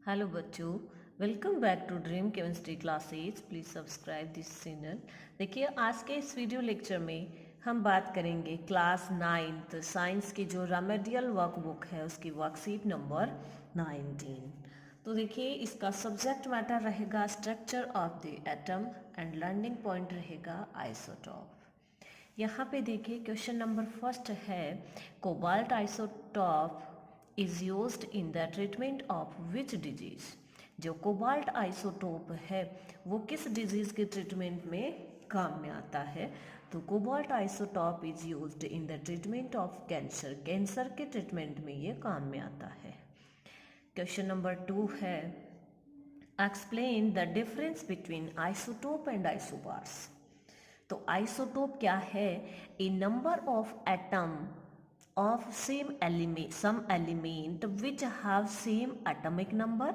Hello बच्चों, welcome back to Dream Chemistry classes. Please subscribe this channel. देखिए, आज के इस वीडियो लेक्चर में हम बात करेंगे क्लास 9th साइंस की जो रेमेडियल वर्कबुक है उसकी वर्कशीट नंबर 19। तो देखिए, इसका सब्जेक्ट मैटर रहेगा structure of the atom and learning point रहेगा आइसोटॉप। यहाँ पे देखिए, क्वेश्चन नंबर फर्स्ट है cobalt isotope is used in the treatment of which disease. जो कोबाल्ट आइसोटोप है वो किस डिजीज के ट्रीटमेंट में काम में आता है? तो cobalt isotope is used in the treatment of cancer. Cancer के ट्रीटमेंट में ये काम में आता है। क्वेश्चन नंबर 2 है explain the difference between isotope and isobars. तो आइसोटोप क्या है? A number of atom of same element, some element which have same atomic number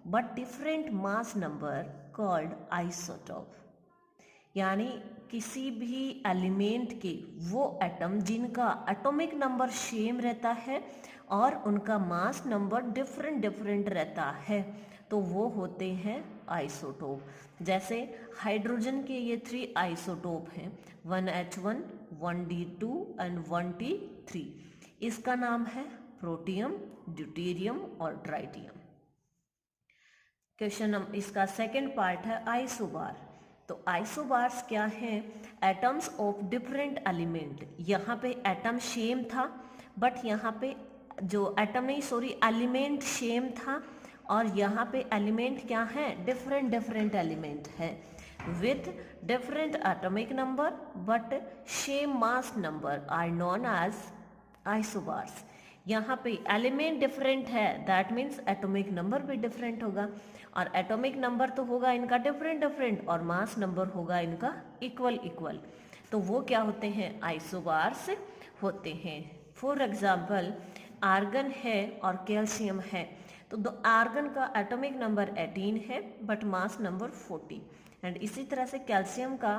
but different mass number called isotope। यानी किसी भी एलिमेंट के वो atom जिनका एटॉमिक नंबर सेम रहता है और उनका मास नंबर डिफरेंट डिफरेंट रहता है तो वो होते हैं आइसोटोप। जैसे हाइड्रोजन के ये 3 आइसोटोप हैं, 1H1, 1D2 एंड 1T3। इसका नाम है प्रोटियम, ड्यूटेरियम और ट्राइटियम। क्वेश्चन इसका सेकंड पार्ट है आइसोबार। तो आइसोबार्स क्या हैं? Atoms of different element. यहाँ पे एटम सेम था बट यहाँ पे जो एटम नहीं सॉरी एलिमेंट सेम था और यहाँ पे एलिमेंट क्या है? डिफरेंट डिफरेंट एलिमेंट है with different atomic number but same mass number are known as isobars। यहाँ पे एलिमेंट डिफरेंट है, दैट मीन्स एटॉमिक नंबर भी डिफरेंट होगा और एटॉमिक नंबर तो होगा इनका डिफरेंट डिफरेंट और मास नंबर होगा इनका इक्वल इक्वल। तो वो क्या होते हैं? आइसोबार्स होते हैं। फॉर एग्जाम्पल आर्गन है और कैल्शियम है। तो दो आर्गन का एटॉमिक नंबर 18 है बट मास नंबर 40 एंड इसी तरह से कैल्शियम का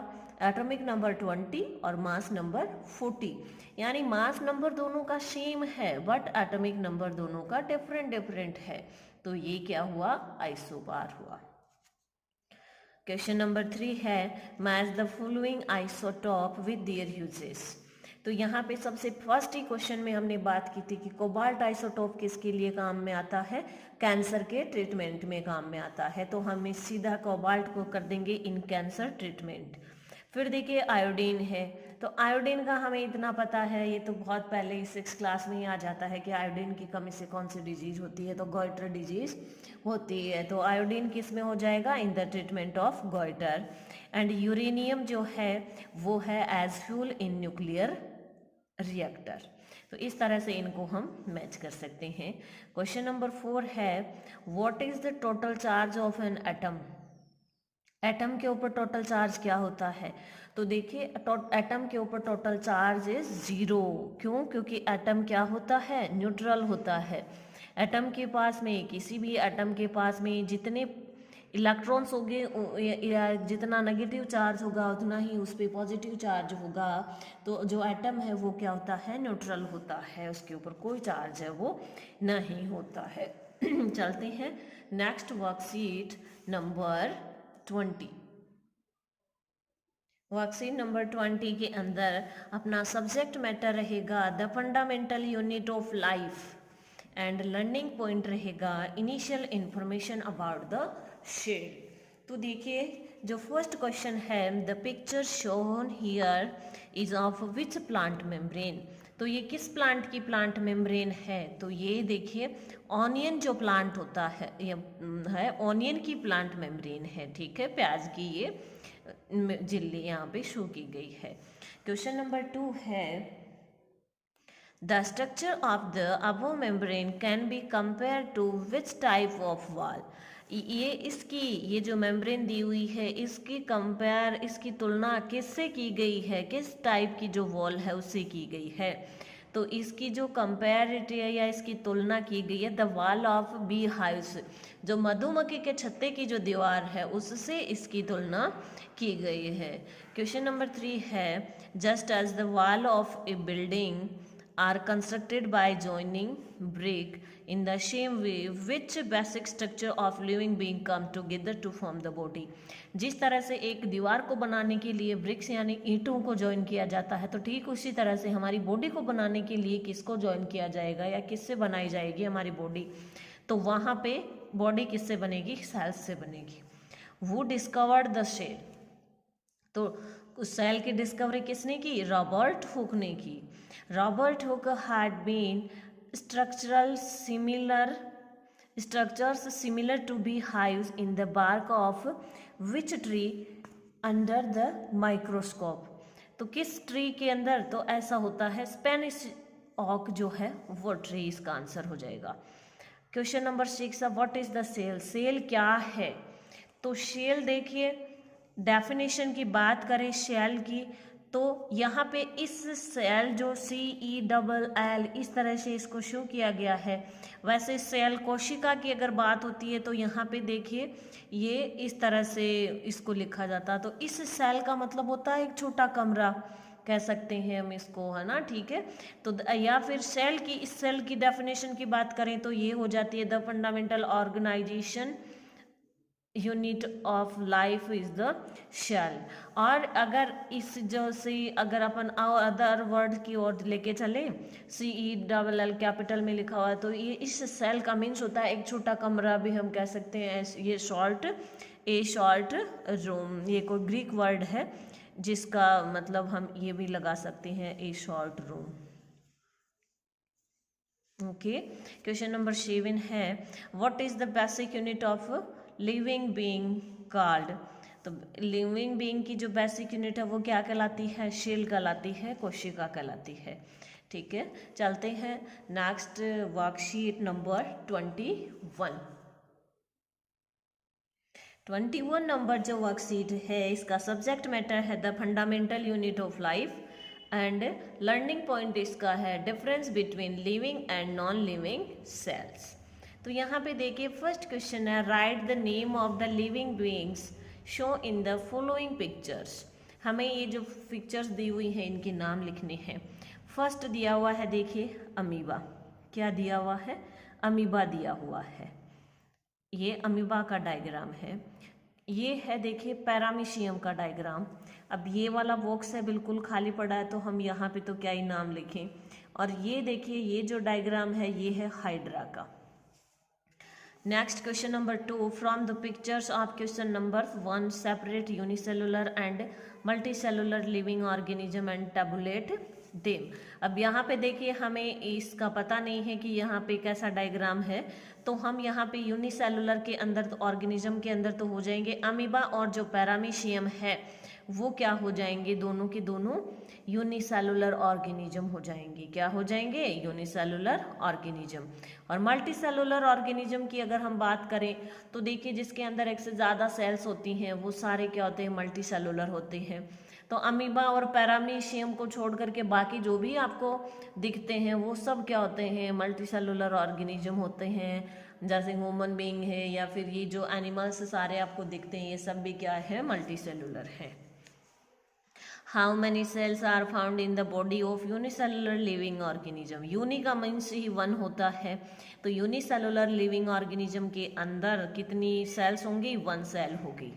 एटॉमिक नंबर 20 और मास नंबर 40। यानी मास नंबर दोनों का सेम है बट एटॉमिक नंबर दोनों का डिफरेंट डिफरेंट है। तो ये क्या हुआ? आइसोबार हुआ। क्वेश्चन नंबर 3 है match the following isotope with their uses. तो यहाँ पे सबसे फर्स्ट ही क्वेश्चन में हमने बात की थी कि कोबाल्ट आइसोटोप किसके लिए काम में आता है? कैंसर के ट्रीटमेंट में काम में आता है। तो हम सीधा कोबाल्ट को कर देंगे इन कैंसर ट्रीटमेंट। फिर देखिए आयोडीन है। तो आयोडीन का हमें इतना पता है, ये तो बहुत पहले ही 6th क्लास में ही आ जाता है कि आयोडीन की कमी से कौन सी डिजीज होती है? तो गॉइटर डिजीज होती है। तो आयोडीन किस में हो जाएगा? In the treatment of goitre. And uranium जो है वो है as fuel in nuclear reactor. तो इस तरह से इनको हम मैच कर सकते हैं। क्वेश्चन नंबर 4 है what is the total charge of an atom. Atom के ऊपर टोटल चार्ज क्या होता है? तो देखिए एटम के ऊपर टोटल चार्ज इज 0। क्यों? क्योंकि एटम क्या होता है? न्यूट्रल होता है। एटम के पास में किसी भी एटम के पास में जितने इलेक्ट्रॉन्स होंगे या जितना नेगेटिव चार्ज होगा उतना ही उस पर पॉजिटिव चार्ज होगा। तो जो एटम है वो क्या होता है? न्यूट्रल होता है, उसके ऊपर कोई चार्ज है वो नहीं होता है। चलते हैं next worksheet number 20। Worksheet number 20 के अंदर अपना सब्जेक्ट मैटर रहेगा the fundamental unit of life and learning point रहेगा initial information about the shed. तो देखिए जो फर्स्ट क्वेश्चन है the picture shown here is of which plant membrane. तो ये किस प्लांट की प्लांट मेम्ब्रेन है? तो ये देखिए ऑनियन जो प्लांट होता है ये है ऑनियन की प्लांट मेम्ब्रेन है। ठीक है, प्याज की ये झिल्ली यहाँ पे शो की गई है। क्वेश्चन नंबर 2 है The structure of the above membrane can be compared to which type of wall। ये इसकी ये जो मेम्ब्रेन दी हुई है इसकी कंपेयर इसकी तुलना किससे की गई है? किस टाइप की जो वॉल है उससे की गई है? तो इसकी जो कंपेरिटी है या इसकी तुलना की गई है the wall of bee hives. जो मधुमक्खी के छत्ते की जो दीवार है उससे इसकी तुलना की गई है। क्वेश्चन नंबर 3 है just as the wall of a building are constructed by joining brick in the same way which basic structure of living being come together to form the body। जिस तरह से एक दीवार को बनाने के लिए ब्रिक्स यानी ईंटों को ज्वाइन किया जाता है, तो ठीक उसी तरह से हमारी बॉडी को बनाने के लिए किसको ज्वाइन किया जाएगा या किससे बनाई जाएगी हमारी बॉडी, तो वहाँ पे बॉडी किससे बनेगी, सेल्स से बनेगी। वो डिस्कवर्ड द सेल, तो उस सेल की डिस्कवरी किसने की, रॉबर्ट हुक ने की। Robert Hooke had been structures similar to beehives in the bark of which tree under the microscope। तो किस ट्री के अंदर, तो ऐसा होता है स्पेनिश ऑक जो है वो ट्री, इसका आंसर हो जाएगा। क्वेश्चन नंबर 6 है what is the cell, cell क्या है। तो सेल देखिए, डेफिनेशन की बात करें सेल की, तो यहाँ पे इस सेल जो CELL इस तरह से इसको शो किया गया है, वैसे सेल कोशिका की अगर बात होती है तो यहाँ पे देखिए ये इस तरह से इसको लिखा जाता है। तो इस सेल का मतलब होता है एक छोटा कमरा कह सकते हैं हम इसको, है ना, ठीक है। तो या फिर सेल की, इस सेल की डेफिनेशन की बात करें तो ये हो जाती है the fundamental organisation unit of life is the cell. और अगर इस जो सी अगर अपन अदर वर्ड की ओर लेके चले, CELL कैपिटल में लिखा हुआ है, तो ये इस सेल का मीन्स होता है एक छोटा कमरा भी हम कह सकते हैं। ये शॉर्ट रूम, ये कोई ग्रीक वर्ड है जिसका मतलब हम ये भी लगा सकते हैं ए short room. Okay, question number 7 है what is the basic unit of living being called. तो लिविंग बीइंग की जो बेसिक यूनिट है वो क्या कहलाती है, सेल कहलाती है, कोशिका कहलाती है। ठीक है, चलते हैं नेक्स्ट वर्कशीट नंबर 21 नंबर जो वर्कशीट है इसका सब्जेक्ट मैटर है the fundamental unit of life and learning point इसका है difference between living and non living cells. तो यहाँ पे देखिए फर्स्ट क्वेश्चन है right the name of the living beings show in the following pictures. हमें ये जो पिक्चर्स दी हुई हैं इनके नाम लिखने हैं। फर्स्ट दिया हुआ है देखिए अमीबा, क्या दिया हुआ है, अमीबा दिया हुआ है, ये अमीबा का डायग्राम है। ये है देखिए पैरामीशियम का डायग्राम। अब ये वाला बॉक्स है बिल्कुल खाली पड़ा है, तो हम यहाँ पे तो क्या ही नाम लिखें। और ये देखिए ये जो डायग्राम है ये है हाइड्रा का। Next question number 2 from the pictures of question number 1 separate unicellular and multicellular living organism and tabulate them. अब यहाँ पे देखिए हमें इसका पता नहीं है कि यहाँ पे कैसा डायग्राम है, तो हम यहाँ पे यूनिसेलुलर के अंदर तो ऑर्गेनिज्म के अंदर तो हो जाएंगे अमीबा, और जो पैरामीशियम है वो क्या हो जाएंगे, दोनों के दोनों यूनिसेलुलर ऑर्गेनिज्म हो जाएंगे। क्या हो जाएंगे, यूनिसेलुलर ऑर्गेनिज्म। और मल्टीसेलुलर ऑर्गेनिज्म की अगर हम बात करें तो देखिए जिसके अंदर एक से ज़्यादा सेल्स होती हैं वो सारे क्या होते हैं, मल्टीसेलुलर होते हैं। तो अमीबा और पैरामीशियम को छोड़ करके बाकी जो भी आपको दिखते हैं वो सब क्या होते हैं, मल्टीसेलुलर ऑर्गेनिज्म होते हैं। जैसे ह्यूमन बीइंग है या फिर ये जो एनिमल्स सारे आपको दिखते हैं ये सब भी क्या है, मल्टीसेलुलर है। How many cells are found in the body of unicellular living organism. Uni का मीन्स ही 1 होता है, तो यूनिसेलुलर लिविंग ऑर्गेनिज्म के अंदर कितनी सेल्स होंगी, 1 सेल होगी।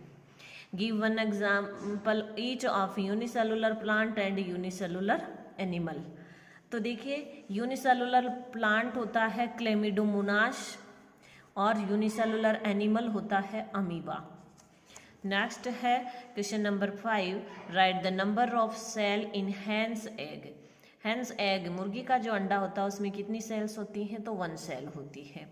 Give 1 example each of unicellular plant and unicellular animal. तो देखिए यूनिसेलुलर प्लांट होता है क्लेमिडोमोनास और यूनिसेलुलर एनिमल होता है अमीबा। नेक्स्ट है question number 5 write the number of cell in hen's egg. Hen's egg मुर्गी का जो अंडा होता है उसमें कितनी सेल्स होती हैं, तो 1 सेल होती है।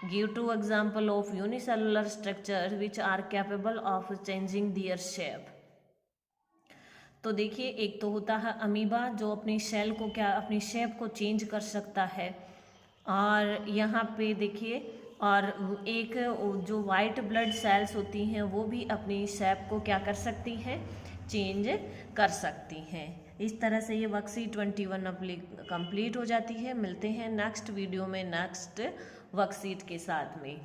Give 2 example of unicellular structure which are capable of changing their shape. तो देखिए एक तो होता है अमीबा जो अपनी सेल को अपनी शेप को चेंज कर सकता है, और यहाँ पे देखिए और एक जो वाइट ब्लड सेल्स होती हैं वो भी अपनी शेप को क्या कर सकती हैं, चेंज कर सकती हैं। इस तरह से ये वर्कशीट 21 कंप्लीट हो जाती है। मिलते हैं नेक्स्ट वीडियो में नेक्स्ट वर्कशीट के साथ में।